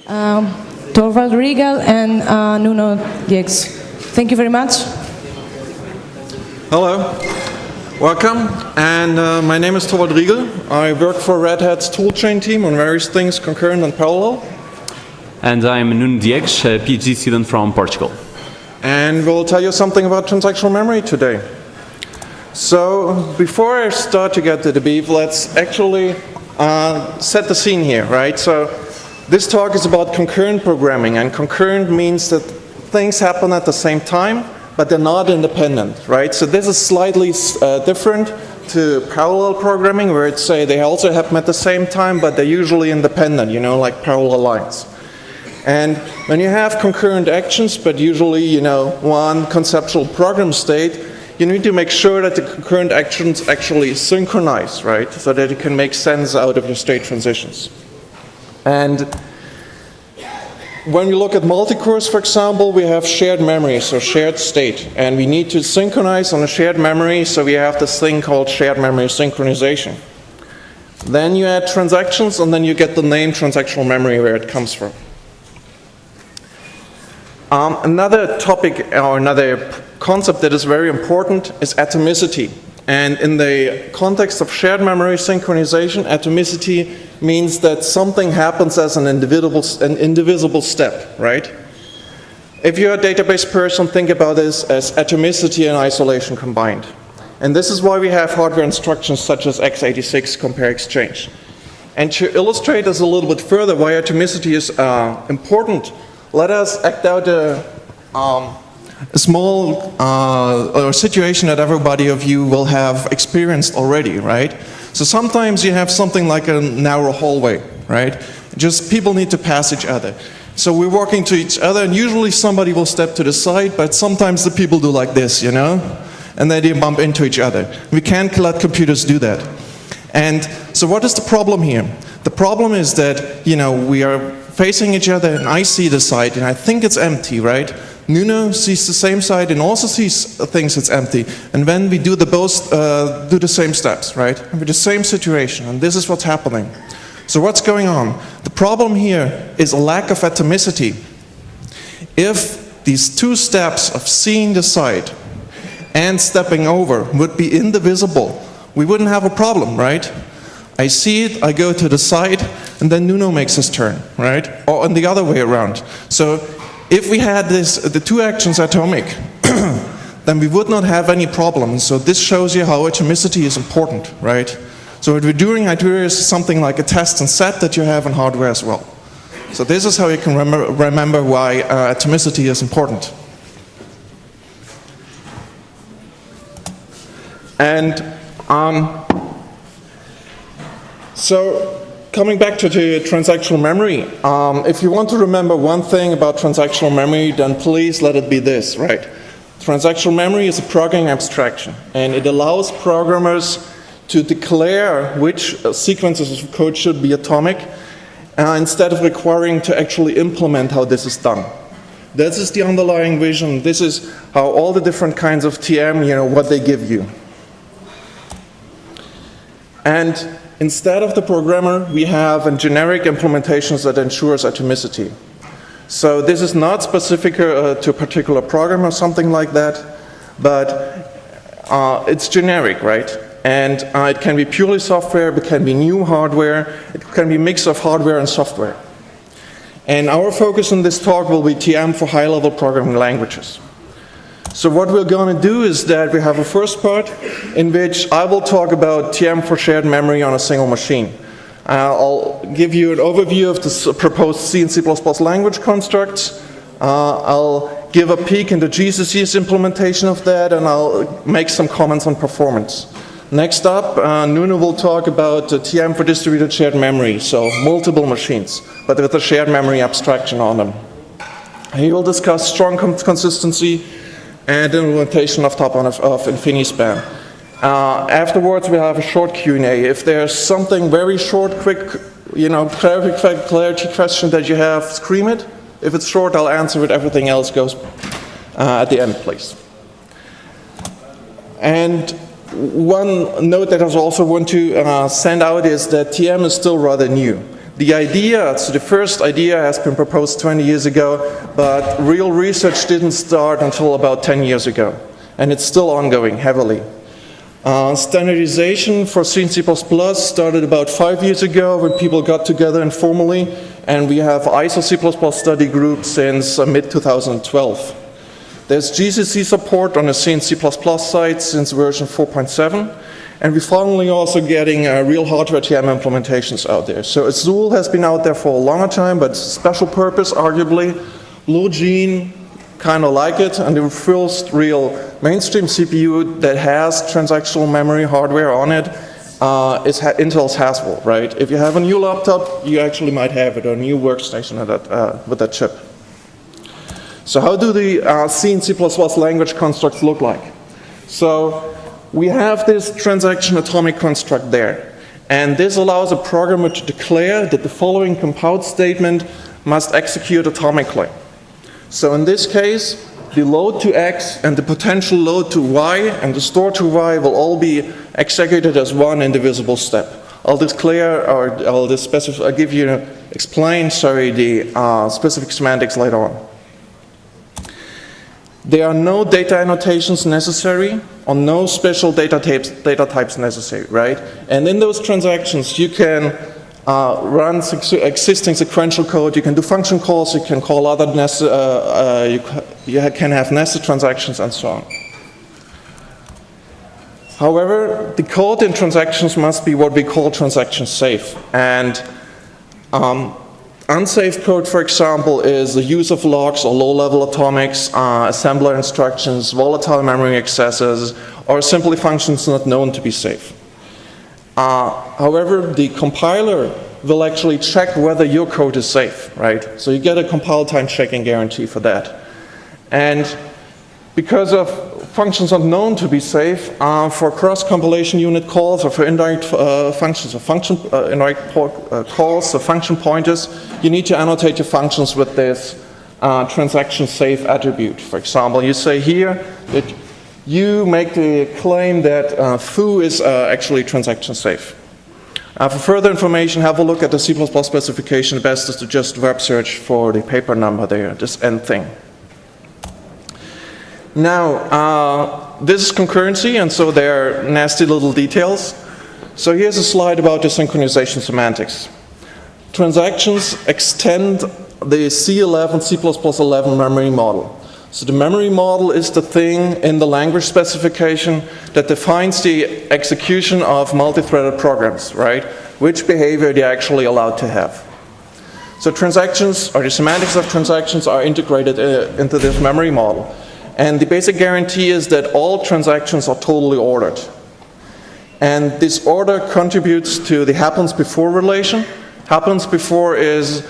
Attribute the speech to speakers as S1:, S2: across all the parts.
S1: Torvald Riegel and Nuno Diegues. Thank you very much.
S2: Hello, welcome, and my name is Torvald Riegel. I work for Red Hat's toolchain team on various things, concurrent and parallel.
S3: And I'm Nuno Diegues, a PhD student from Portugal.
S2: And we'll tell you something about transactional memory today. So, before I start to get to the beef, let's actually set the scene here, right? So, this talk is about concurrent programming, and concurrent means that things happen at the same time, but they're not independent, right? So this is slightly different to parallel programming, where it's say they also happen at the same time, but they're usually independent, you know, like parallel lines. And when you have concurrent actions, but usually, you know, one conceptual program state, you need to make sure that the concurrent actions actually synchronize, right? So that you can make sense out of your state transitions. And when we look at multi-cores, for example, we have shared memory, so shared state. And we need to synchronize on a shared memory, so we have this thing called shared memory synchronization. Then you add transactions, and then you get the name transactional memory where it comes from. Another topic, or another concept that is very important is atomicity. And in the context of shared memory synchronization, atomicity means that something happens as an indivisible step, right? If you're a database person, think about this as atomicity and isolation combined. And this is why we have hardware instructions such as x86 compare exchange. And to illustrate this a little bit further why atomicity is important, let us act out a small situation that everybody of you will have experienced already, right? So sometimes you have something like a narrow hallway, right? Just people need to pass each other. So we're walking to each other, and usually somebody will step to the side, but sometimes the people do like this, you know? And then they bump into each other. We can't let computers do that. And so what is the problem here? The problem is that, you know, we are facing each other, and I see the side, and I think it's empty, right? Nuno sees the same side and also thinks it's empty. And then we do both do the same steps, right? With the same situation, and this is what's happening. So what's going on? The problem here is a lack of atomicity. If these two steps of seeing the side and stepping over would be indivisible, we wouldn't have a problem, right? I see it, I go to the side, and then Nuno makes his turn, right? Or on the other way around. So if we had the two actions atomic, then we would not have any problems. So this shows you how atomicity is important, right? So what we're doing here is something like a test and set that you have in hardware as well. So this is how you can remember why atomicity is important. And so coming back to the transactional memory, if you want to remember one thing about transactional memory, then please let it be this, right? Transactional memory is a programming abstraction, and it allows programmers to declare which sequences of code should be atomic, instead of requiring to actually implement how this is done. This is the underlying vision. This is how all the different kinds of TM, you know, what they give you. And instead of the programmer, we have a generic implementations that ensures atomicity. So this is not specific to a particular program or something like that, but it's generic, right? And it can be purely software, it can be new hardware, it can be a mix of hardware and software. And our focus in this talk will be TM for high-level programming languages. So what we're going to do is that we have a first part in which I will talk about TM for shared memory on a single machine. I'll give you an overview of the proposed C and C++ language constructs. I'll give a peek into GCC's implementation of that, and I'll make some comments on performance. Next up, Nuno will talk about TM for distributed shared memory, so multiple machines, but with a shared memory abstraction on them. He will discuss strong consistency and implementation of InfiniSpan. Afterwards, we have a short Q&A. If there's something very short, quick, you know, clarity question that you have, scream it. If it's short, I'll answer it. Everything else goes at the end, please. And one note that I also want to send out is that TM is still rather new. The idea, so the first idea has been proposed 20 years ago, but real research didn't start until about 10 years ago. And it's still ongoing heavily. Standardization for C and C++ started about 5 years ago when people got together informally, and we have ISO C++ study group since mid-2012. There's GCC support on the C and C++ side since version 4.7, and we're finally also getting real hardware TM implementations out there. So Azul has been out there for a longer time, but special purpose, arguably. Blue Gene, kind of like it, and the first real mainstream CPU that has transactional memory hardware on it is Intel's Haswell, right? If you have a new laptop, you actually might have it, or a new workstation with that chip. So how do the C and C++ language constructs look like? So we have this transaction atomic construct there, and this allows a programmer to declare that the following compile statement must execute atomically. So in this case, the load to X and the potential load to Y and the store to Y will all be executed as one indivisible step. I'll declare, or I'll explain the specific semantics later on. There are no data annotations necessary, or no special data types necessary, right? And in those transactions, you can run existing sequential code, you can do function calls, you can call other you can have nested transactions and so on. However, the code in transactions must be what we call transaction safe. And unsafe code, for example, is the use of locks or low-level atomics, assembler instructions, volatile memory accesses, or simply functions not known to be safe. However, the compiler will actually check whether your code is safe, right? So you get a compile time checking guarantee for that. And because of functions not known to be safe, for cross-compilation unit calls or for indirect functions or indirect calls or function pointers, you need to annotate your functions with this transaction safe attribute. For example, you say here that you make the claim that foo is actually transaction safe. For further information, have a look at the C++ specification. Best is to just web search for the paper number there, this end thing. Now, this is concurrency, and so there are nasty little details. So here's a slide about the synchronization semantics. Transactions extend the C11, C++11 memory model. So the memory model is the thing in the language specification that defines the execution of multi-threaded programs, right? Which behavior they're actually allowed to have. So transactions, or the semantics of transactions, are integrated into this memory model. And the basic guarantee is that all transactions are totally ordered. And this order contributes to the happens before relation. Happens before is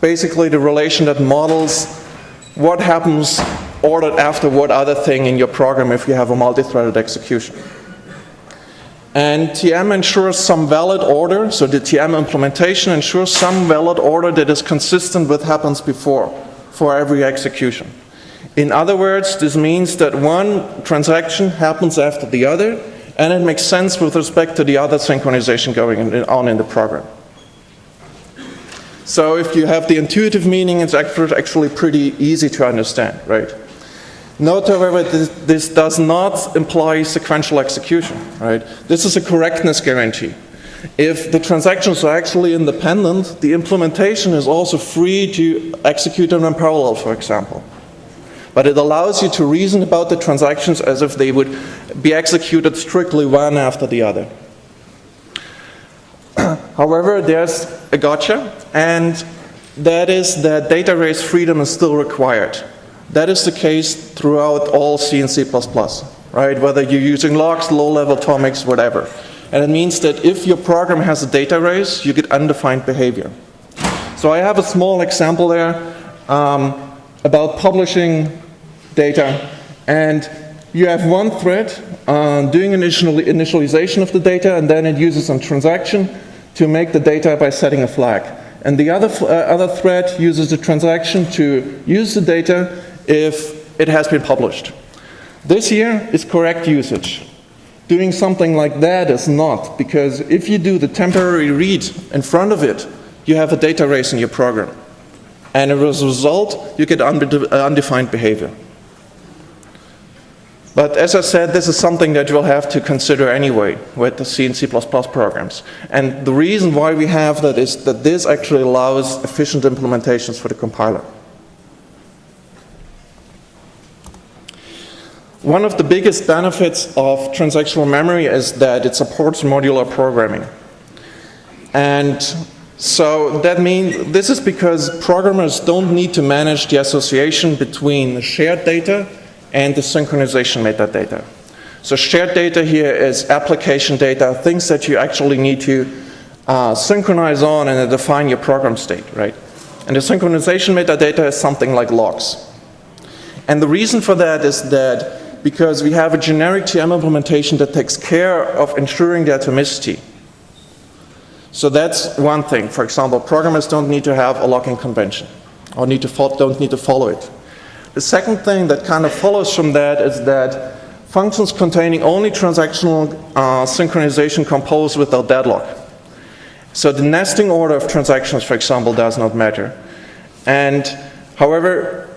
S2: basically the relation that models what happens ordered after what other thing in your program if you have a multi-threaded execution. And TM ensures some valid order, so the TM implementation ensures some valid order that is consistent with happens before for every execution. In other words, this means that one transaction happens after the other, and it makes sense with respect to the other synchronization going on in the program. So if you have the intuitive meaning, it's actually pretty easy to understand, right? Note, however, this does not imply sequential execution, right? This is a correctness guarantee. If the transactions are actually independent, the implementation is also free to execute them in parallel, for example. But it allows you to reason about the transactions as if they would be executed strictly one after the other. However, there's a gotcha, and that is that data race freedom is still required. That is the case throughout all C and C++, right? Whether you're using locks, low-level atomics, whatever. And it means that if your program has a data race, you get undefined behavior. So I have a small example there about publishing data, and you have one thread doing initialization of the data, and then it uses some transaction to make the data by setting a flag. And the other thread uses the transaction to use the data if it has been published. This here is correct usage. Doing something like that is not, because if you do the temporary read in front of it, you have a data race in your program. And as a result, you get undefined behavior. But as I said, this is something that you'll have to consider anyway with the C and C++ programs. And the reason why we have that is that this actually allows efficient implementations for the compiler. One of the biggest benefits of transactional memory is that it supports modular programming. And so that means, this is because programmers don't need to manage the association between the shared data and the synchronization metadata. So shared data here is application data, things that you actually need to synchronize on and define your program state, right? And the synchronization metadata is something like logs. And the reason for that is that because we have a generic TM implementation that takes care of ensuring the atomicity. So that's one thing. For example, programmers don't need to have a locking convention or don't need to follow it. The second thing that kind of follows from that is that functions containing only transactional synchronization compose without deadlock. So the nesting order of transactions, for example, does not matter. And however,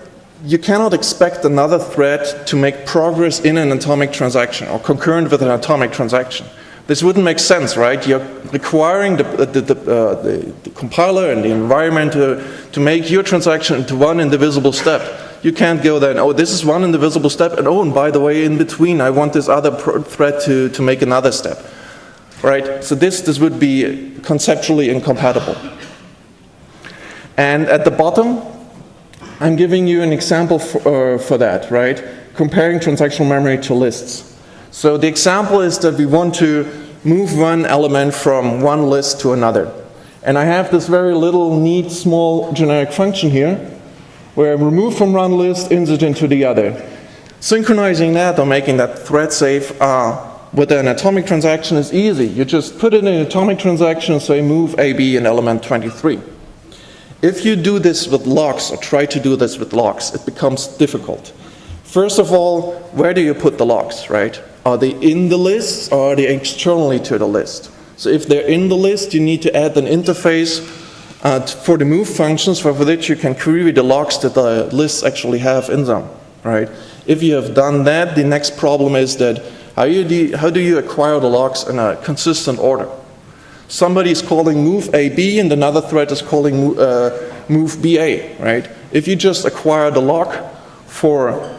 S2: you cannot expect another thread to make progress in an atomic transaction or concurrent with an atomic transaction. This wouldn't make sense, right? You're requiring the compiler and the environment to make your transaction into one indivisible step. You can't go then, oh, this is one indivisible step, and oh, and by the way, in between, I want this other thread to make another step, right? So this would be conceptually incompatible. And at the bottom, I'm giving you an example for that, right? Comparing transactional memory to lists. So the example is that we want to move one element from one list to another. And I have this very little, neat, small generic function here, where I remove from one list, insert into the other. Synchronizing that or making that thread safe with an atomic transaction is easy. You just put it in an atomic transaction and say move AB in element 23. If you do this with logs, or try to do this with logs, it becomes difficult. First of all, where do you put the logs, right? Are they in the list or are they externally to the list? So if they're in the list, you need to add an interface for the move functions for which you can query the logs that the lists actually have in them, right? If you have done that, the next problem is that how do you acquire the logs in a consistent order? Somebody is calling move AB and another thread is calling move BA, right? If you just acquire the log for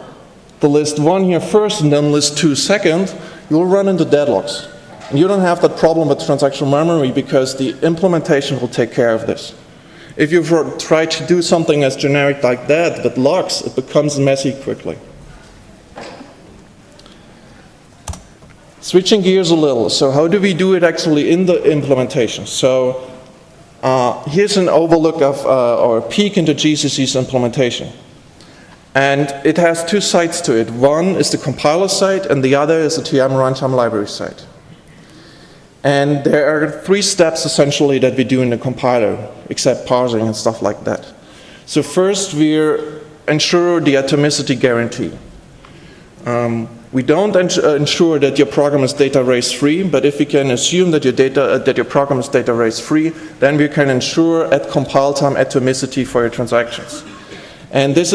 S2: the list 1 here first and then list 2 second, you'll run into deadlocks. And you don't have that problem with transactional memory because the implementation will take care of this. If you try to do something as generic like that with logs, it becomes messy quickly. Switching gears a little, so how do we do it actually in the implementation? So here's an overlook of, or a peek into GCC's implementation. And it has two sides to it. One is the compiler side, and the other is the TM runtime library side. And there are 3 steps essentially that we do in the compiler, except parsing and stuff like that. So first, we ensure the atomicity guarantee. We don't ensure that your program is data race free, but if we can assume that your program is data race free, then we can ensure at compile time atomicity for your transactions. And this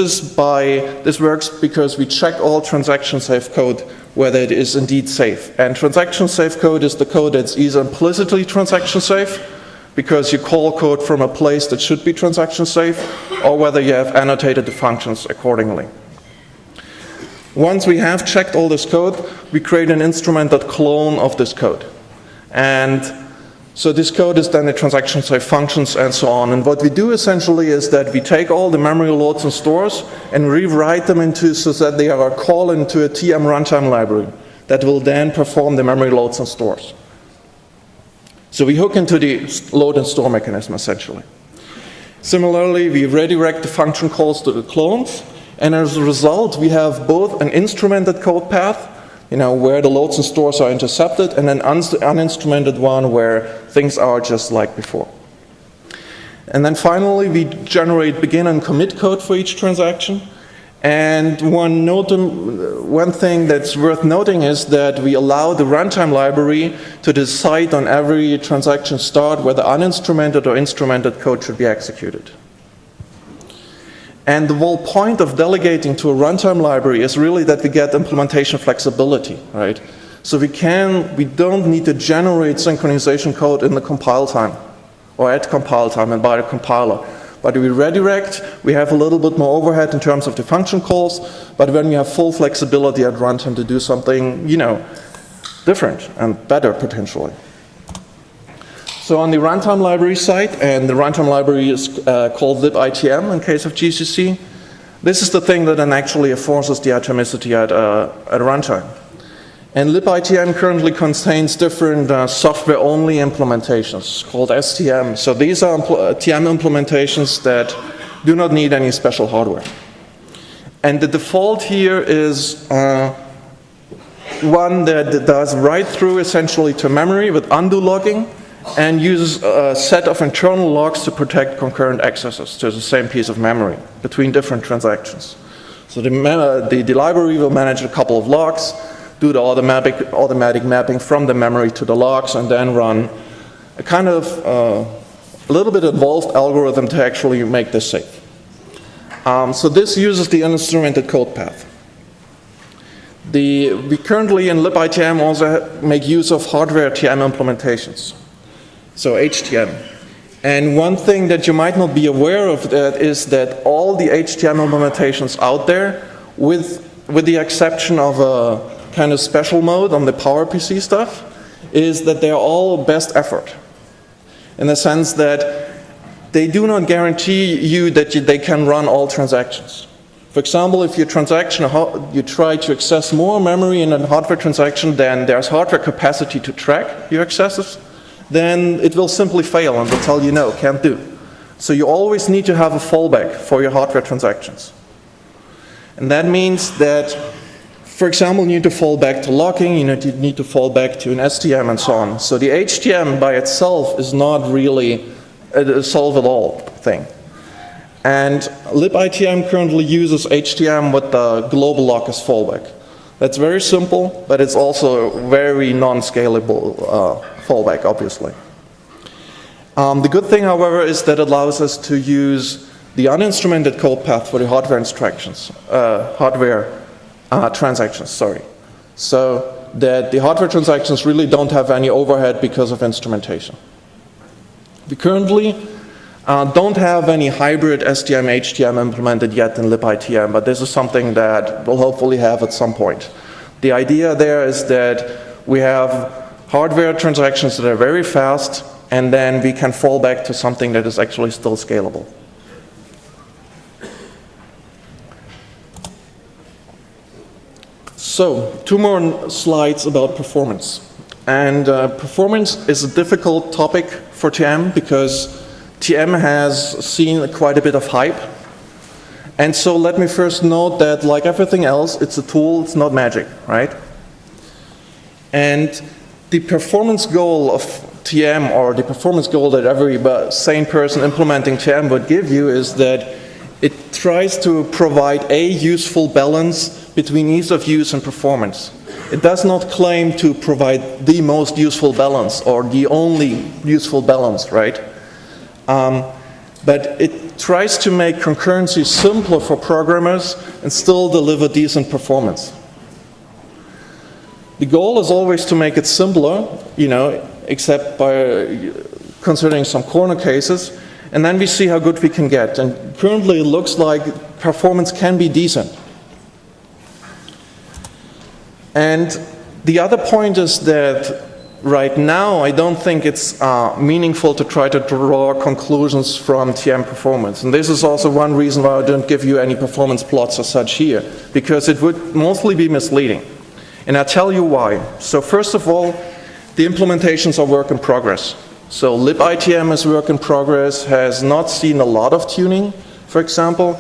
S2: works because we check all transaction safe code whether it is indeed safe. And transaction safe code is the code that's either implicitly transaction safe, because you call code from a place that should be transaction safe, or whether you have annotated the functions accordingly. Once we have checked all this code, we create an instrument.clone of this code. And so this code is then the transaction safe functions and so on. And what we do essentially is that we take all the memory loads and stores and rewrite them so that they are a call into a TM runtime library that will then perform the memory loads and stores. So we hook into the load and store mechanism essentially. Similarly, we redirect the function calls to the clones, and as a result we have both an instrumented code path, where the loads and stores are intercepted, and an uninstrumented one where things are just like before. And then finally, we generate begin and commit code for each transaction. And one thing that's worth noting is that we allow the runtime library to decide on every transaction start whether uninstrumented or instrumented code should be executed. And the whole point of delegating to a runtime library is really that we get implementation flexibility, right? So we don't need to generate synchronization code in the compile time or at compile time and by the compiler. But we redirect, we have a little bit more overhead in terms of the function calls, but when we have full flexibility at runtime to do something, different and better potentially. So on the runtime library side, and the runtime library is called libitm in case of GCC, this is the thing that then actually enforces the atomicity at runtime. And libitm currently contains different software-only implementations called STM. So these are TM implementations that do not need any special hardware. And the default here is one that does write-through essentially to memory with undo logging and uses a set of internal logs to protect concurrent accesses to the same piece of memory between different transactions. So the library will manage a couple of logs, do the automatic mapping from the memory to the logs, and then run a kind of a little bit involved algorithm to actually make this safe. So this uses the uninstrumented code path. We currently in libitm also make use of hardware TM implementations, so HTM. And one thing that you might not be aware of that is that all the HTM implementations out there, with the exception of a kind of special mode on the PowerPC stuff, is that they're all best effort, in the sense that they do not guarantee you that they can run all transactions. For example, if your transaction, you try to access more memory in a hardware transaction than there's hardware capacity to track your accesses, then it will simply fail and will tell you no, can't do. So you always need to have a fallback for your hardware transactions. And that means that, for example, you need to fall back to locking, you need to fall back to an STM and so on. So the HTM by itself is not really a solve-it-all thing. And libitm currently uses HTM with the global lock as fallback. That's very simple, but it's also a very non-scalable fallback, obviously. The good thing, however, is that it allows us to use the uninstrumented code path for the hardware instructions, transactions, sorry. So that the hardware transactions really don't have any overhead because of instrumentation. We currently don't have any hybrid STM, HTM implemented yet in libitm, but this is something that we'll hopefully have at some point. The idea there is that we have hardware transactions that are very fast, and then we can fall back to something that is actually still scalable. So, 2 more slides about performance. And performance is a difficult topic for TM because TM has seen quite a bit of hype. And so let me first note that, like everything else, it's a tool, it's not magic, right? And the performance goal of TM, or the performance goal that every sane person implementing TM would give you, is that it tries to provide a useful balance between ease of use and performance. It does not claim to provide the most useful balance or the only useful balance, right? But it tries to make concurrency simpler for programmers and still deliver decent performance. The goal is always to make it simpler, except by considering some corner cases, and then we see how good we can get. And currently it looks like performance can be decent. And the other point is that right now I don't think it's meaningful to try to draw conclusions from TM performance. And this is also one reason why I don't give you any performance plots as such here, because it would mostly be misleading. And I'll tell you why. So first of all, the implementations are work in progress. So libitm is work in progress, has not seen a lot of tuning, for example.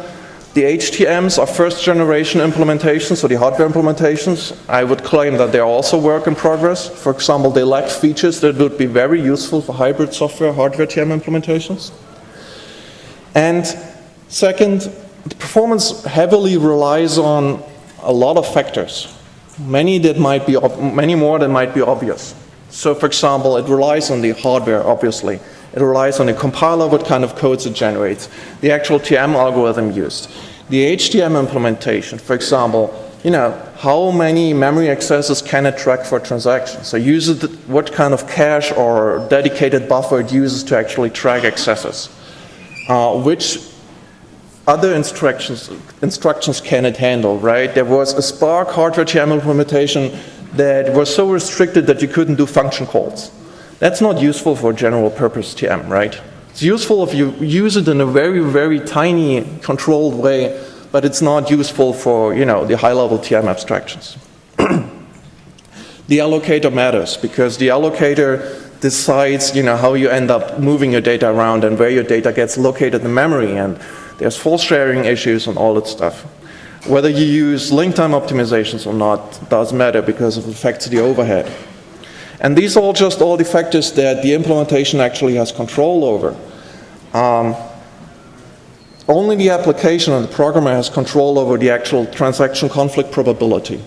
S2: The HTMs are first generation implementations, so the hardware implementations. I would claim that they're also work in progress. For example, they lack features that would be very useful for hybrid software hardware TM implementations. And second, the performance heavily relies on a lot of factors. Many more that might be obvious. So for example, it relies on the hardware, obviously. It relies on the compiler, what kind of codes it generates, the actual TM algorithm used, the HTM implementation, for example, how many memory accesses can it track for transactions? So what kind of cache or dedicated buffer it uses to actually track accesses. Which other instructions can it handle, right? There was a Spark hardware TM implementation that was so restricted that you couldn't do function calls. That's not useful for general purpose TM, right? It's useful if you use it in a very, very tiny controlled way, but it's not useful for, the high-level TM abstractions. The allocator matters because the allocator decides, how you end up moving your data around and where your data gets located in memory, and there's false sharing issues and all that stuff. Whether you use link time optimizations or not does matter because it affects the overhead. And these are just all the factors that the implementation actually has control over. Only the application and the programmer has control over the actual transaction conflict probability.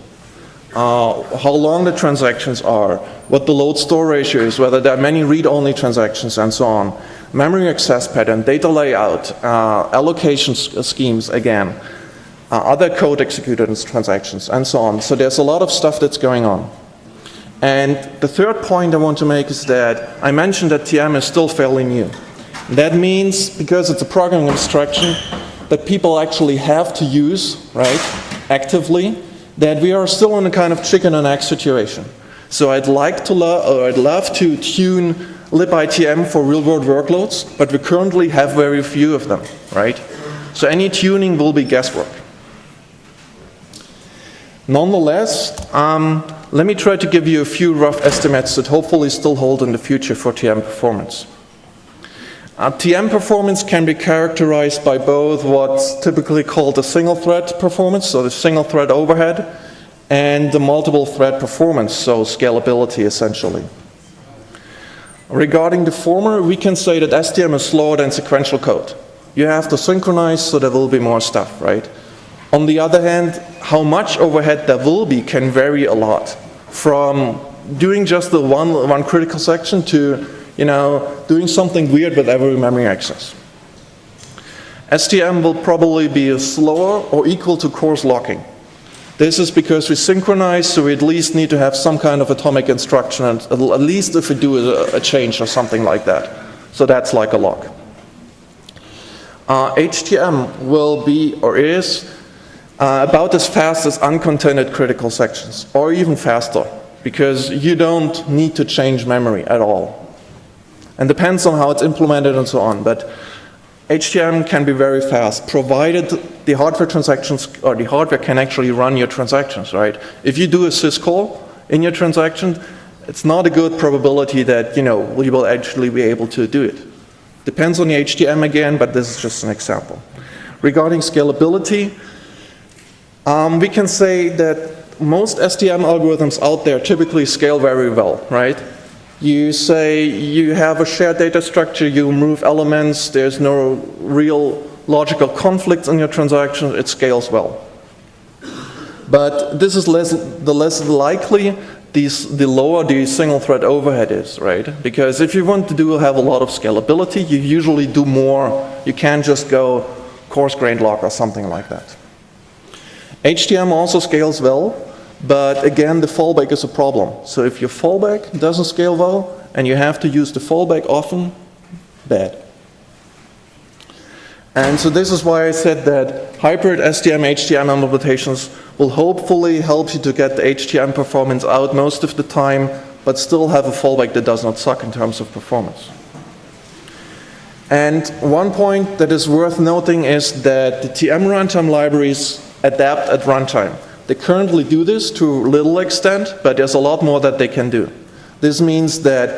S2: How long the transactions are, what the load store ratio is, whether there are many read-only transactions and so on, memory access pattern, data layout, allocation schemes again, other code executed in transactions and so on. So there's a lot of stuff that's going on. And the third point I want to make is that I mentioned that TM is still fairly new. That means, because it's a programming abstraction that people actually have to use, right, actively, that we are still in a kind of chicken and egg situation. So I'd love to tune libITM for real-world workloads, but we currently have very few of them, right? So any tuning will be guesswork. Nonetheless, let me try to give you a few rough estimates that hopefully still hold in the future for TM performance. TM performance can be characterized by both what's typically called the single thread performance, so the single thread overhead, and the multiple thread performance, so scalability essentially. Regarding the former, we can say that STM is slower than sequential code. You have to synchronize, so there will be more stuff, right? On the other hand, how much overhead there will be can vary a lot. From doing just the one critical section to doing something weird with every memory access. STM will probably be slower or equal to coarse locking. This is because we synchronize, so we at least need to have some kind of atomic instruction, and at least if we do a change or something like that. So that's like a lock. HTM will be, or is, about as fast as uncontended critical sections, or even faster, because you don't need to change memory at all. And depends on how it's implemented and so on, but HTM can be very fast, provided the hardware transactions, or the hardware can actually run your transactions, right? If you do a syscall in your transaction, it's not a good probability that, we will actually be able to do it. Depends on the HTM again, but this is just an example. Regarding scalability, we can say that most STM algorithms out there typically scale very well, right? You say you have a shared data structure, you move elements, there's no real logical conflicts in your transaction, it scales well. But this is the less likely the lower the single thread overhead is, right? Because if you want to have a lot of scalability, you usually do more. You can't just go coarse-grained lock or something like that. HTM also scales well. But again, the fallback is a problem. So if your fallback doesn't scale well, and you have to use the fallback often, bad. And so this is why I said that hybrid STM, HTM implementations will hopefully help you to get the HTM performance out most of the time, but still have a fallback that does not suck in terms of performance. And one point that is worth noting is that the TM runtime libraries adapt at runtime. They currently do this to a little extent, but there's a lot more that they can do. This means that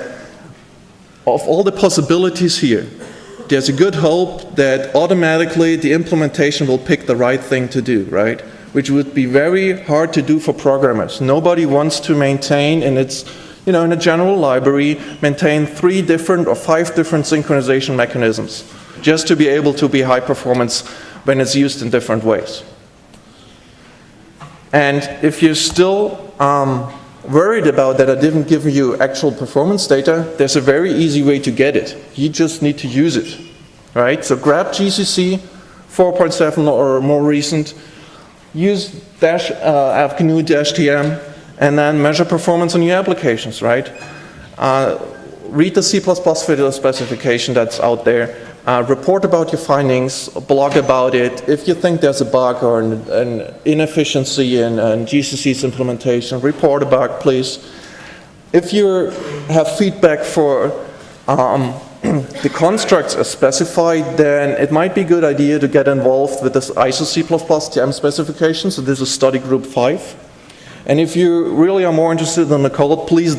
S2: of all the possibilities here, there's a good hope that automatically the implementation will pick the right thing to do, right? Which would be very hard to do for programmers. Nobody wants to maintain in its, in a general library, maintain 3 different or 5 different synchronization mechanisms just to be able to be high performance when it's used in different ways. And if you're still worried about that I didn't give you actual performance data, there's a very easy way to get it. You just need to use it, right? So grab GCC 4.7 or more recent, use GNU-TM, and then measure performance on your applications, right? Read the C++ fiddle specification that's out there. Report about your findings, blog about it. If you think there's a bug or an inefficiency in GCC's implementation, report a bug, please. If you have feedback for the constructs as specified, then it might be a good idea to get involved with this ISO C++ TM specification. So this is study group 5. And if you really are more interested in the code, please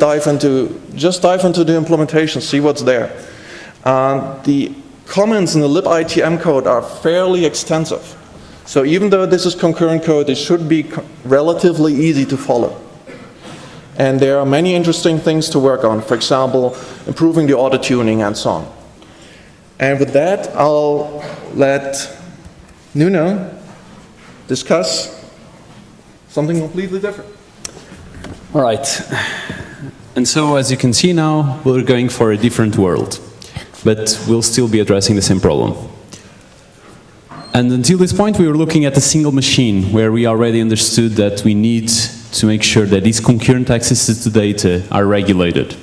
S2: just dive into the implementation, see what's there. The comments in the libITM code are fairly extensive. So even though this is concurrent code, it should be relatively easy to follow. And there are many interesting things to work on. For example, improving the auto-tuning and so on. And with that, I'll let Nuno discuss something completely different.
S3: All right. And so, as you can see now, we're going for a different world. But we'll still be addressing the same problem. And until this point, we were looking at a single machine, where we already understood that we need to make sure that these concurrent accesses to data are regulated.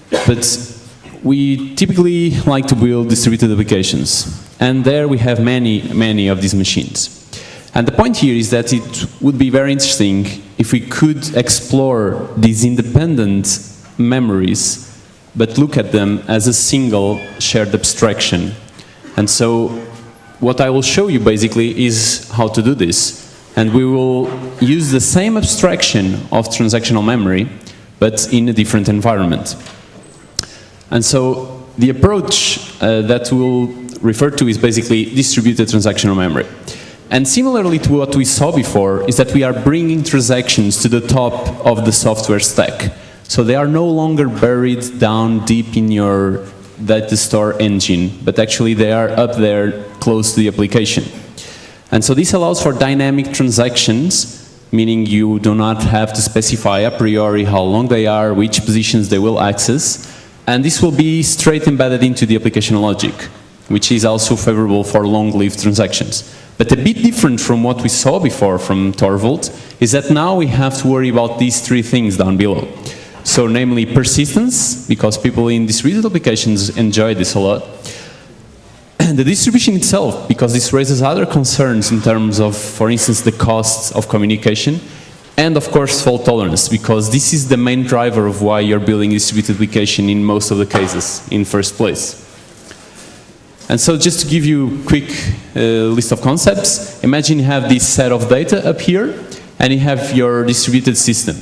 S3: But we typically like to build distributed applications. And there we have many of these machines. And the point here is that it would be very interesting if we could explore these independent memories, but look at them as a single shared abstraction. And so what I will show you basically is how to do this. And we will use the same abstraction of transactional memory, but in a different environment. And so the approach that we'll refer to is basically distributed transactional memory. And similarly to what we saw before, is that we are bringing transactions to the top of the software stack. So they are no longer buried down deep in your data store engine, but actually they are up there close to the application. And so this allows for dynamic transactions, meaning you do not have to specify a priori how long they are, which positions they will access, and this will be straight embedded into the application logic, which is also favorable for long-lived transactions. But a bit different from what we saw before from Torvald is that now we have to worry about these three things down below. So namely persistence, because people in distributed applications enjoy this a lot. And the distribution itself, because this raises other concerns in terms of, for instance, the costs of communication. And of course, fault tolerance, because this is the main driver of why you're building a distributed application in most of the cases in first place. And so just to give you a quick list of concepts, imagine you have this set of data up here, and you have your distributed system.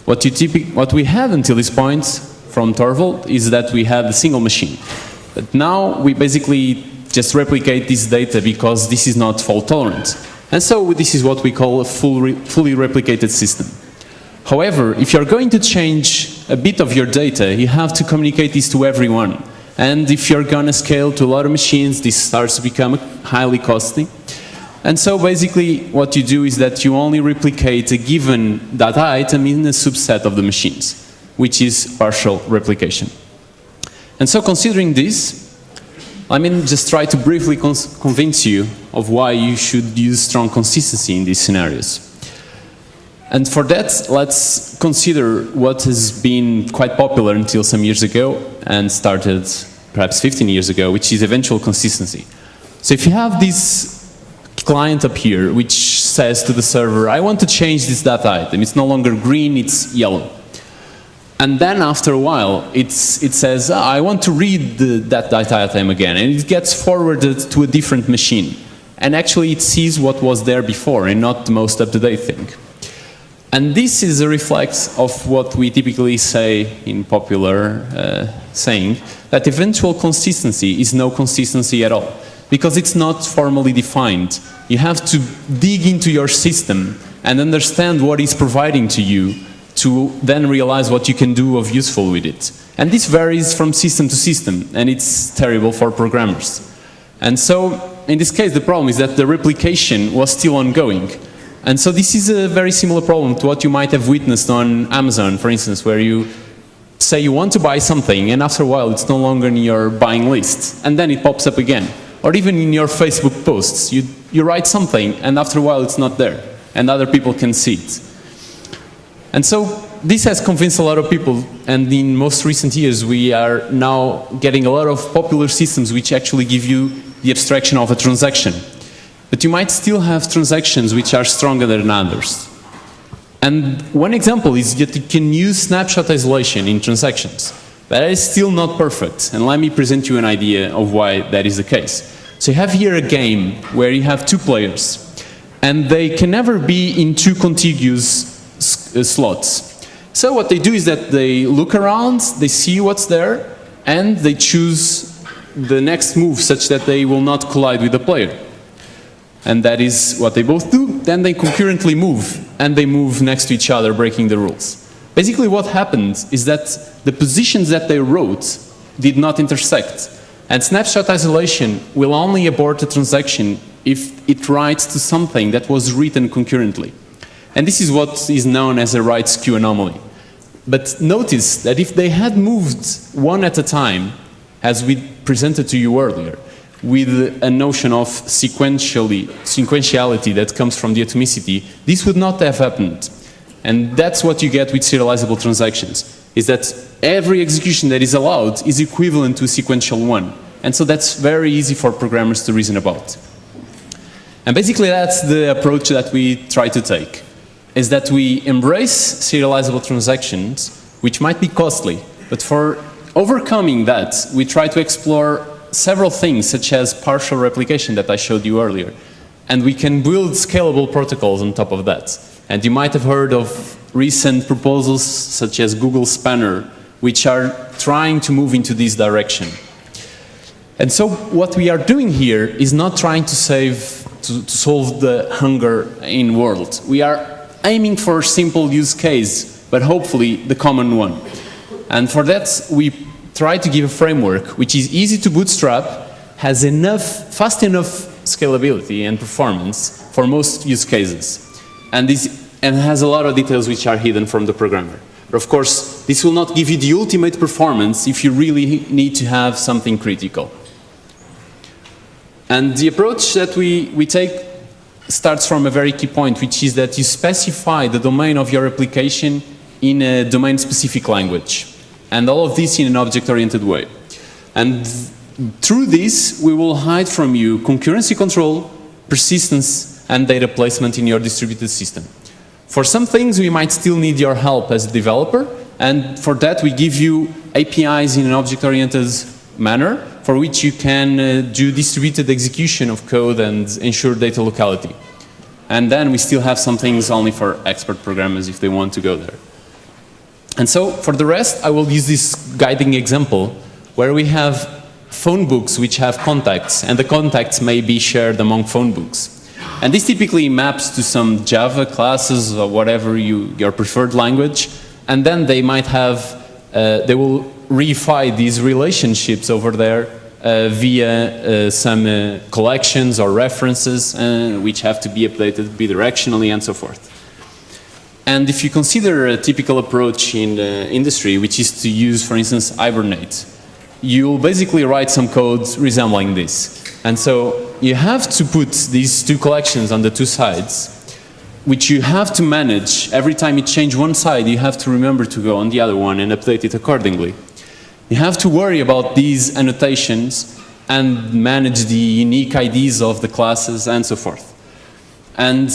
S3: What we had until this point from Torvald is that we had a single machine. But now we basically just replicate this data because this is not fault tolerant. And so this is what we call a fully replicated system. However, if you're going to change a bit of your data, you have to communicate this to everyone. And if you're going to scale to a lot of machines, this starts to become highly costly. And so basically what you do is that you only replicate a given data item in a subset of the machines, which is partial replication. And so considering this, let me just try to briefly convince you of why you should use strong consistency in these scenarios. And for that, let's consider what has been quite popular until some years ago and started perhaps 15 years ago, which is eventual consistency. So if you have this client up here which says to the server, I want to change this data item. It's no longer green, it's yellow. And then after a while, it says, I want to read that data item again. And it gets forwarded to a different machine. And actually it sees what was there before and not the most up-to-date thing. And this is a reflex of what we typically say in popular saying, that eventual consistency is no consistency at all, because it's not formally defined. You have to dig into your system and understand what it's providing to you to then realize what you can do of useful with it. And this varies from system to system, and it's terrible for programmers. And so in this case, the problem is that the replication was still ongoing. And so this is a very similar problem to what you might have witnessed on Amazon, for instance, where you say you want to buy something, and after a while it's no longer in your buying list, and then it pops up again. Or even in your Facebook posts, you write something, and after a while it's not there, and other people can see it. And so this has convinced a lot of people, and in most recent years we are now getting a lot of popular systems which actually give you the abstraction of a transaction. But you might still have transactions which are stronger than others. And one example is that you can use snapshot isolation in transactions. But that is still not perfect, and let me present you an idea of why that is the case. So you have here a game where you have two players, and they can never be in two contiguous slots. So what they do is that they look around, they see what's there, and they choose the next move such that they will not collide with the player. And that is what they both do. Then they concurrently move, and they move next to each other, breaking the rules. Basically what happened is that the positions that they wrote did not intersect. And snapshot isolation will only abort a transaction if it writes to something that was written concurrently. And this is what is known as a write skew anomaly. But notice that if they had moved one at a time, as we presented to you earlier, with a notion of sequentiality that comes from the atomicity, this would not have happened. And that's what you get with serializable transactions, is that every execution that is allowed is equivalent to a sequential one. And so that's very easy for programmers to reason about. And basically that's the approach that we try to take, is that we embrace serializable transactions, which might be costly, but for overcoming that, we try to explore several things, such as partial replication that I showed you earlier. And we can build scalable protocols on top of that. And you might have heard of recent proposals, such as Google Spanner, which are trying to move into this direction. And so what we are doing here is not trying to solve the hunger in world. We are aiming for a simple use case, but hopefully the common one. And for that, we try to give a framework which is easy to bootstrap, has fast enough scalability and performance for most use cases, and has a lot of details which are hidden from the programmer. But of course, this will not give you the ultimate performance if you really need to have something critical. And the approach that we take starts from a very key point, which is that you specify the domain of your application in a domain-specific language. And all of this in an object-oriented way. And through this, we will hide from you concurrency control, persistence, and data placement in your distributed system. For some things, we might still need your help as a developer, and for that, we give you APIs in an object-oriented manner, for which you can do distributed execution of code and ensure data locality. And then we still have some things only for expert programmers if they want to go there. And so, for the rest, I will use this guiding example where we have phone books which have contacts, and the contacts may be shared among phone books. And this typically maps to some Java classes or whatever your preferred language, and then they might have, they will reify these relationships over there via some collections or references which have to be updated bidirectionally and so forth. And if you consider a typical approach in the industry, which is to use, for instance, Hibernate, you'll basically write some code resembling this. And so you have to put these two collections on the two sides, which you have to manage. Every time you change one side, you have to remember to go on the other one and update it accordingly. You have to worry about these annotations and manage the unique IDs of the classes and so forth. And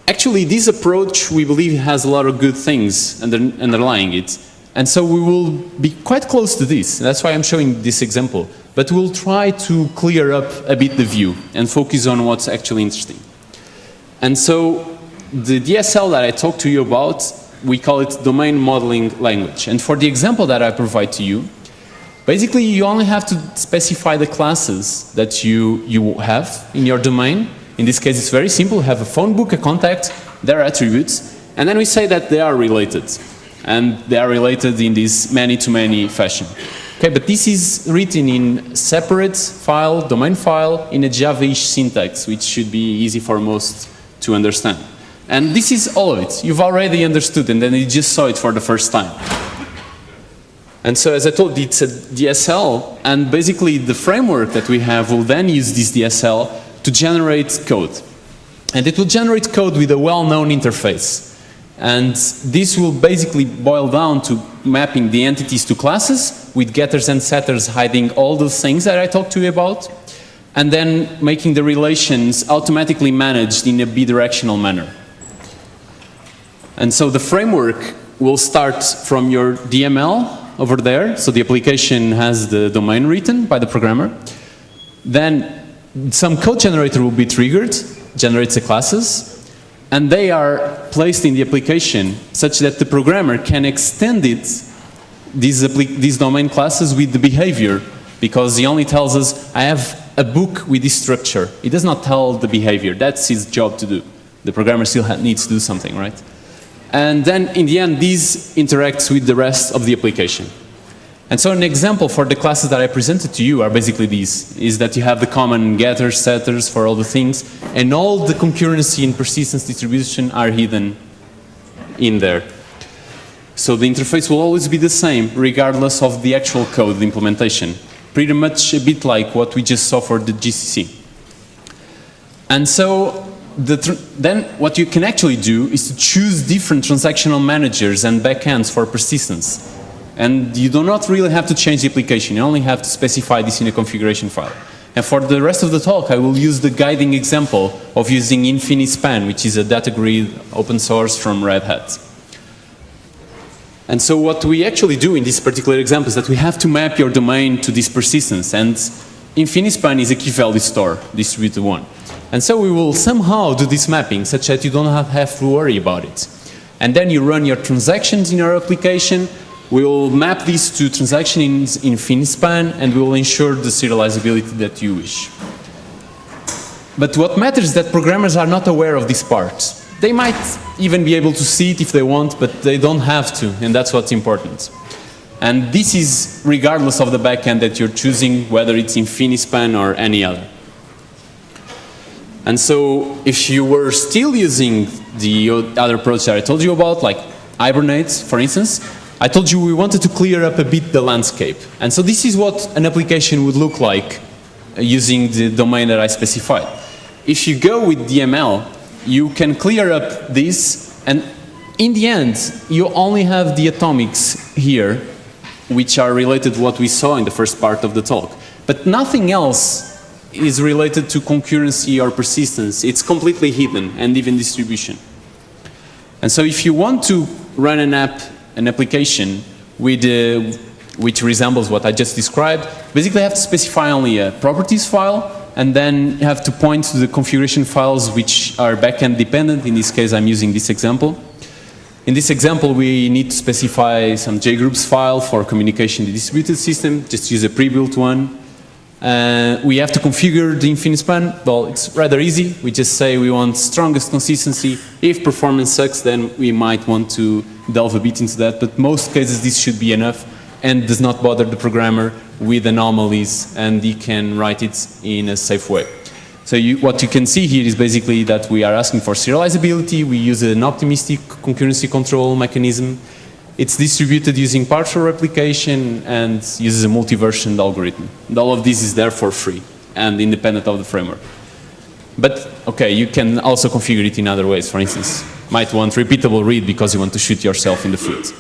S3: actually, this approach, we believe, has a lot of good things underlying it. And so we will be quite close to this. That's why I'm showing this example. But we'll try to clear up a bit the view and focus on what's actually interesting. And so the DSL that I talked to you about, we call it domain modeling language. And for the example that I provide to you, basically you only have to specify the classes that you have in your domain. In this case, it's very simple. We have a phone book, a contact, their attributes, and then we say that they are related. And they are related in this many-to-many fashion. Okay, but this is written in separate file, domain file, in a Java-ish syntax, which should be easy for most to understand. And this is all of it. You've already understood, and then you just saw it for the first time. And so, as I told you, it's a DSL, and basically the framework that we have will then use this DSL to generate code. And it will generate code with a well-known interface. And this will basically boil down to mapping the entities to classes, with getters and setters hiding all those things that I talked to you about, and then making the relations automatically managed in a bidirectional manner. And so the framework will start from your DML over there, so the application has the domain written by the programmer. Then some code generator will be triggered, generates the classes, and they are placed in the application such that the programmer can extend it, these domain classes, with the behavior, because he only tells us, I have a book with this structure. He does not tell the behavior. That's his job to do. The programmer still needs to do something, right? And then in the end, these interacts with the rest of the application. And so an example for the classes that I presented to you are basically these, is that you have the common getters, setters for all the things, and all the concurrency and persistence distribution are hidden in there. So the interface will always be the same, regardless of the actual code, the implementation. Pretty much a bit like what we just saw for the GCC. And so then what you can actually do is to choose different transactional managers and backends for persistence. And you do not really have to change the application. You only have to specify this in a configuration file. And for the rest of the talk, I will use the guiding example of using InfiniSpan, which is a data grid open source from Red Hat. And so what we actually do in this particular example is that we have to map your domain to this persistence. And InfiniSpan is a key value store, distributed one. And so we will somehow do this mapping such that you don't have to worry about it. And then you run your transactions in your application. We will map these to transactions in InfiniSpan, and we will ensure the serializability that you wish. But what matters is that programmers are not aware of this part. They might even be able to see it if they want, but they don't have to, and that's what's important. And this is regardless of the backend that you're choosing, whether it's InfiniSpan or any other. And so if you were still using the other approach that I told you about, like Hibernate, for instance, I told you we wanted to clear up a bit the landscape. And so this is what an application would look like using the domain that I specified. If you go with DML, you can clear up this, and in the end, you only have the atomics here, which are related to what we saw in the first part of the talk. But nothing else is related to concurrency or persistence. It's completely hidden, and even distribution. And so if you want to run an application with, which resembles what I just described, basically you have to specify only a properties file, and then you have to point to the configuration files which are backend dependent. In this case, I'm using this example. In this example, we need to specify some JGroups file for communication in the distributed system. Just use a pre-built one. We have to configure the InfiniSpan. Well, it's rather easy. We just say we want strongest consistency. If performance sucks, then we might want to delve a bit into that. But most cases, this should be enough and does not bother the programmer with anomalies, and he can write it in a safe way. So what you can see here is basically that we are asking for serializability. We use an optimistic concurrency control mechanism. It's distributed using partial replication and uses a multi-versioned algorithm. And all of this is there for free and independent of the framework. But okay, you can also configure it in other ways. For instance, might want repeatable read because you want to shoot yourself in the foot.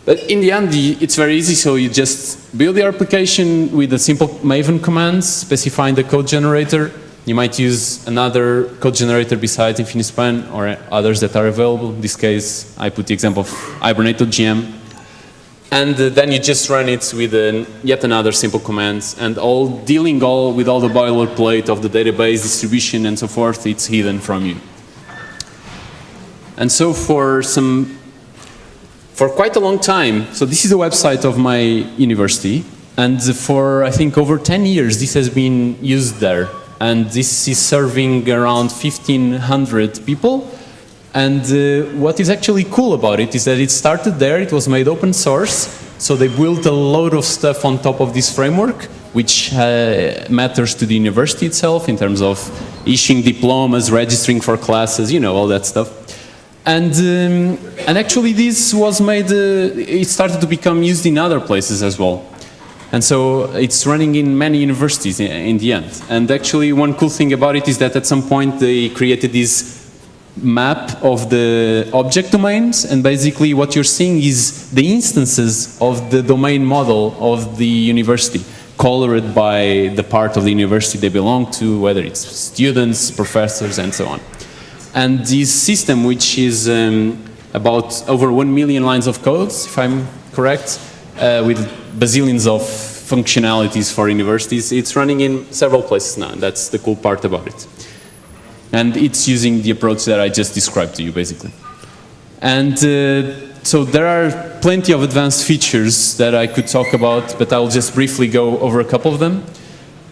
S3: But in the end, it's very easy. So you just build your application with a simple Maven command, specifying the code generator. You might use another code generator besides InfiniSpan or others that are available. In this case, I put the example of Hibernate.gm. And then you just run it with yet another simple command, and dealing with all the boilerplate of the database distribution and so forth, it's hidden from you. And so for quite a long time, so this is the website of my university, and for I think over 10 years this has been used there. And this is serving around 1,500 people. And what is actually cool about it is that it started there, it was made open source, So they built a load of stuff on top of this framework, which matters to the university itself in terms of issuing diplomas, registering for classes, you know, all that stuff. And actually this was made, it started to become used in other places as well. And so it's running in many universities in the end. And actually one cool thing about it is that at some point they created this map of the object domains, and basically what you're seeing is the instances of the domain model of the university, colored by the part of the university they belong to, whether it's students, professors, and so on. And this system, which is about over 1 million lines of codes, if I'm correct, with bazillions of functionalities for universities, it's running in several places now, and that's the cool part about it. And it's using the approach that I just described to you, basically. And so there are plenty of advanced features that I could talk about, but I'll just briefly go over a couple of them.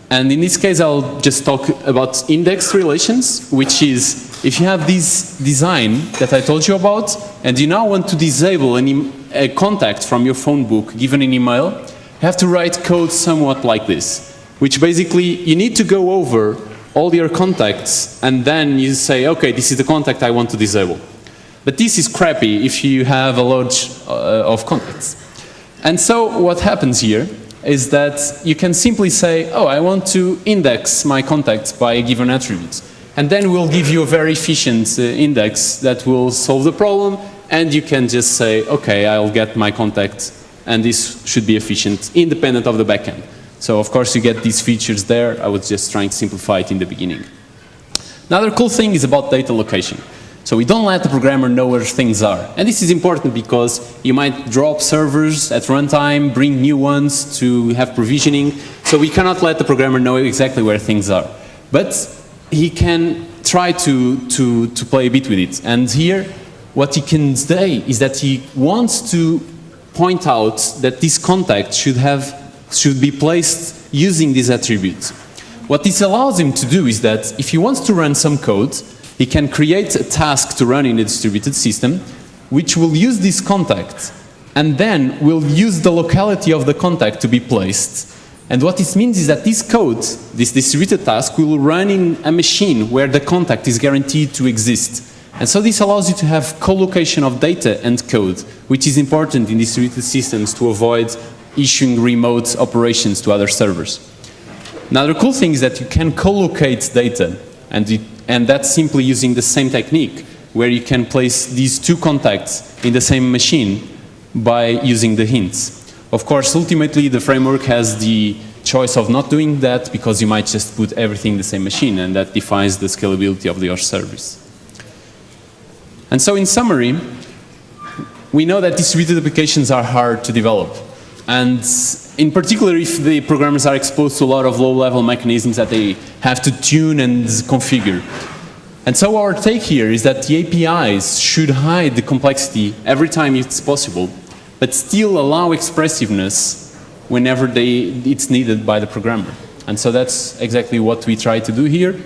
S3: And in this case, I'll just talk about index relations, which is if you have this design that I told you about, and you now want to disable a contact from your phone book given an email, you have to write code somewhat like this, which basically you need to go over all your contacts, and then you say, okay, this is the contact I want to disable. But this is crappy if you have a load of contacts. And so what happens here is that you can simply say, oh, I want to index my contacts by a given attribute. And then we'll give you a very efficient index that will solve the problem, and you can just say, okay, I'll get my contact, and this should be efficient, independent of the backend. So of course you get these features there. I was just trying to simplify it in the beginning. Another cool thing is about data location. So we don't let the programmer know where things are. And this is important because you might drop servers at runtime, bring new ones to have provisioning. So we cannot let the programmer know exactly where things are. But he can try to play a bit with it. And here, what he can say is that he wants to point out that this contact should be placed using these attributes. What this allows him to do is that if he wants to run some code, he can create a task to run in a distributed system, which will use this contact, and then will use the locality of the contact to be placed. And what this means is that this code, this distributed task, will run in a machine where the contact is guaranteed to exist. And so this allows you to have co-location of data and code, which is important in distributed systems to avoid issuing remote operations to other servers. Another cool thing is that you can co-locate data, and that's simply using the same technique, where you can place these two contacts in the same machine by using the hints. Of course, ultimately, the framework has the choice of not doing that, because you might just put everything in the same machine, and that defines the scalability of your service. And so in summary, we know that distributed applications are hard to develop. And in particular, if the programmers are exposed to a lot of low-level mechanisms that they have to tune and configure. And so our take here is that the APIs should hide the complexity every time it's possible, but still allow expressiveness whenever it's needed by the programmer. And so that's exactly what we try to do here.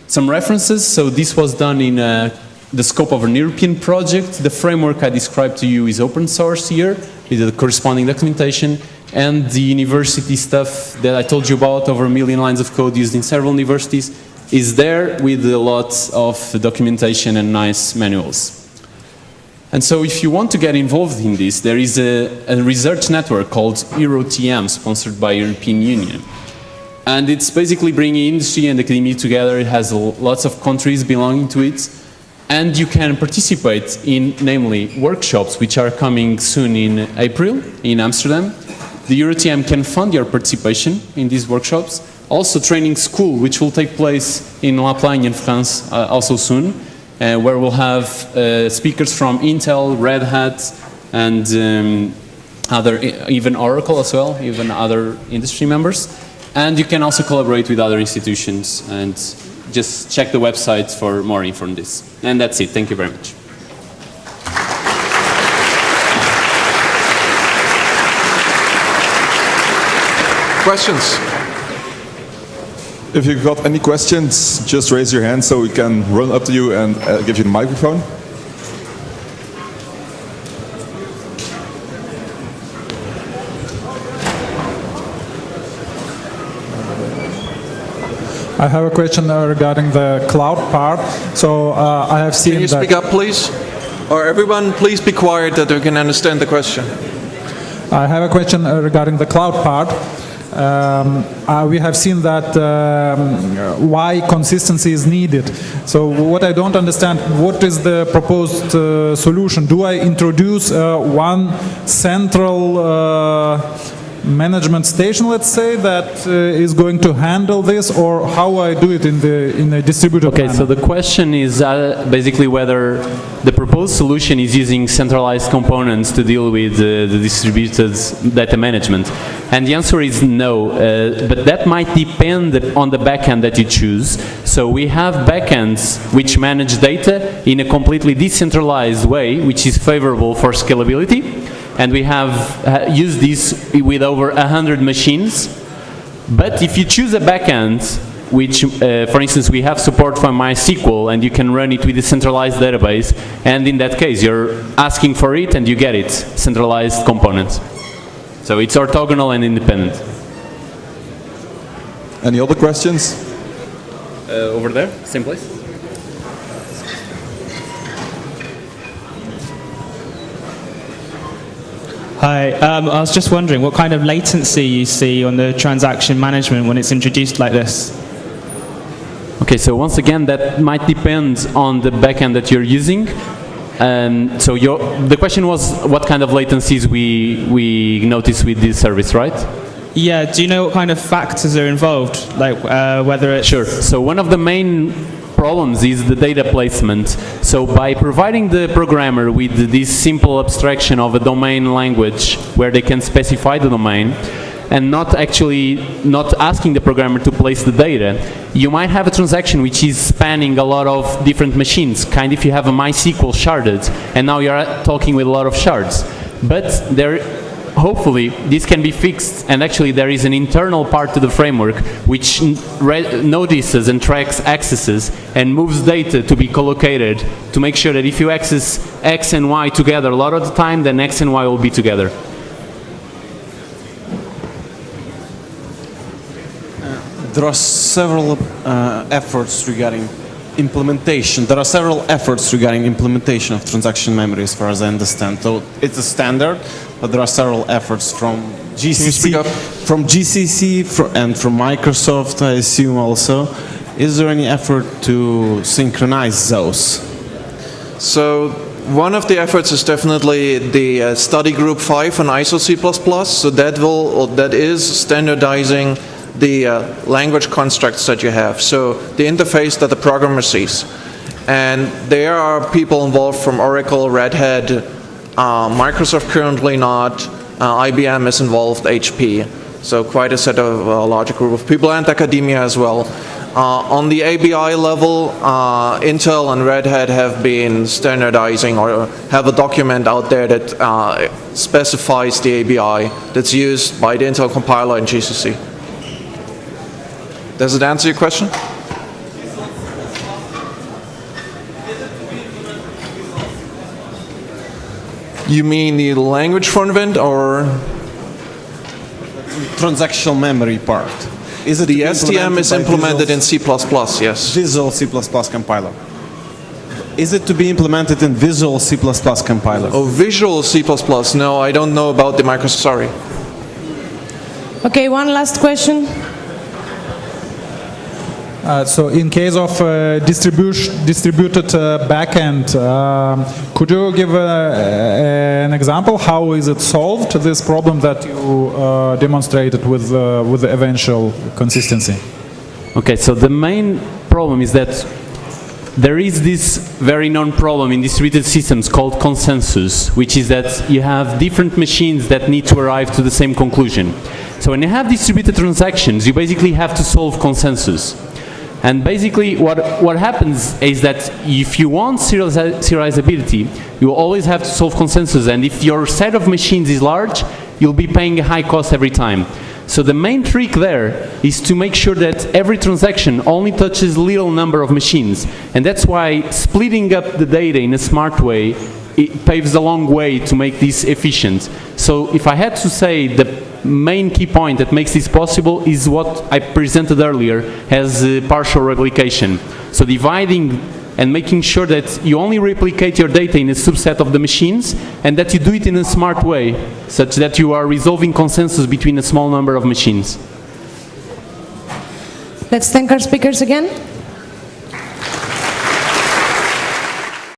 S3: Some references. So this was done in the scope of an European project. The framework I described to you is open source here, with the corresponding documentation, and the university stuff that I told you about, over 1 million lines of code used in several universities, is there with a lot of documentation and nice manuals. And so if you want to get involved in this, there is a research network called EuroTM, sponsored by European Union. And it's basically bringing industry and academia together. It has lots of countries belonging to it. And you can participate in, namely, workshops, which are coming soon in April in Amsterdam. The EuroTM can fund your participation in these workshops. Also, training school, which will take place in La Plagne in France also soon, where we'll have speakers from Intel, Red Hat, and even Oracle as well, even other industry members. And you can also collaborate with other institutions, and just check the website for more info on this. And that's it. Thank you very much.
S4: Questions? If you've got any questions, just raise your hand so we can run up to you and give you the microphone.
S5: I have a question regarding the cloud part. So I have seen
S2: Can you
S5: that.
S2: speak up, please? Or everyone, please be quiet that we can understand the question.
S5: I have a question regarding the cloud part. We have seen that why consistency is needed. So what I don't understand, what is the proposed solution? Do I introduce one central management station, let's say, that is going to handle this, or how I do it in a distributed
S3: Okay,
S5: manner?
S3: so the question is basically whether the proposed solution is using centralized components to deal with the distributed data management. And the answer is no, but that might depend on the backend that you choose. So we have backends which manage data in a completely decentralized way, which is favorable for scalability. And we have used this with over 100 machines. But if you choose a backend, which, for instance, we have support for MySQL, and you can run it with a centralized database, and in that case, you're asking for it, and you get it, centralized components. So it's orthogonal and independent.
S4: Any other questions?
S3: Over there, same place.
S6: Hi, I was just wondering what kind of latency you see on the transaction management when it's introduced like this?
S3: Okay, so once again, that might depend on the backend that you're using. So the question was what kind of latencies we notice with this service, right?
S6: Yeah, do you know what kind of factors are involved? Like whether it's...
S3: Sure. So one of the main problems is the data placement. So by providing the programmer with this simple abstraction of a domain language where they can specify the domain, and not asking the programmer to place the data, you might have a transaction which is spanning a lot of different machines, kind of if you have a MySQL sharded, and now you're talking with a lot of shards. But hopefully this can be fixed, and actually there is an internal part to the framework which notices and tracks accesses and moves data to be collocated to make sure that if you access X and Y together a lot of the time, then X and Y will be together.
S7: There are several efforts regarding implementation. There are several efforts regarding implementation of transaction memory, as far as I understand. So it's a standard, but there are several efforts from GCC, and from Microsoft, I assume also. Is there any effort to synchronize those?
S2: So one of the efforts is definitely the study group 5 on ISO C++. So that is standardizing the language constructs that you have, so the interface that the programmer sees. And there are people involved from Oracle, Red Hat, Microsoft currently not, IBM is involved, HP, so quite a set of larger group of people, and academia as well. On the ABI level, Intel and Red Hat have been standardizing or have a document out there that specifies the ABI that's used by the Intel compiler in GCC. Does it answer your question? You mean the language front end or?
S7: Transactional memory part. Is it
S2: the STM is implemented in C++, yes.
S7: Visual C++ compiler. Is it to be implemented in Visual C++ compiler?
S2: Oh, Visual C++, no, I don't know about the Microsoft, sorry.
S1: Okay, one last question.
S5: So in case of distributed backend, could you give an example? How is it solved, this problem that you demonstrated with the eventual consistency?
S3: Okay, so the main problem is that there is this very known problem in distributed systems called consensus, which is that you have different machines that need to arrive to the same conclusion. So when you have distributed transactions, you basically have to solve consensus. And basically what happens is that if you want serializability, you will always have to solve consensus, and if your set of machines is large, you'll be paying a high cost every time. So the main trick there is to make sure that every transaction only touches little number of machines, and that's why splitting up the data in a smart way it paves a long way to make this efficient. So if I had to say the main key point that makes this possible is what I presented earlier as partial replication. So dividing and making sure that you only replicate your data in a subset of the machines and that you do it in a smart way, such that you are resolving consensus between a small number of machines.
S1: Let's thank our speakers again.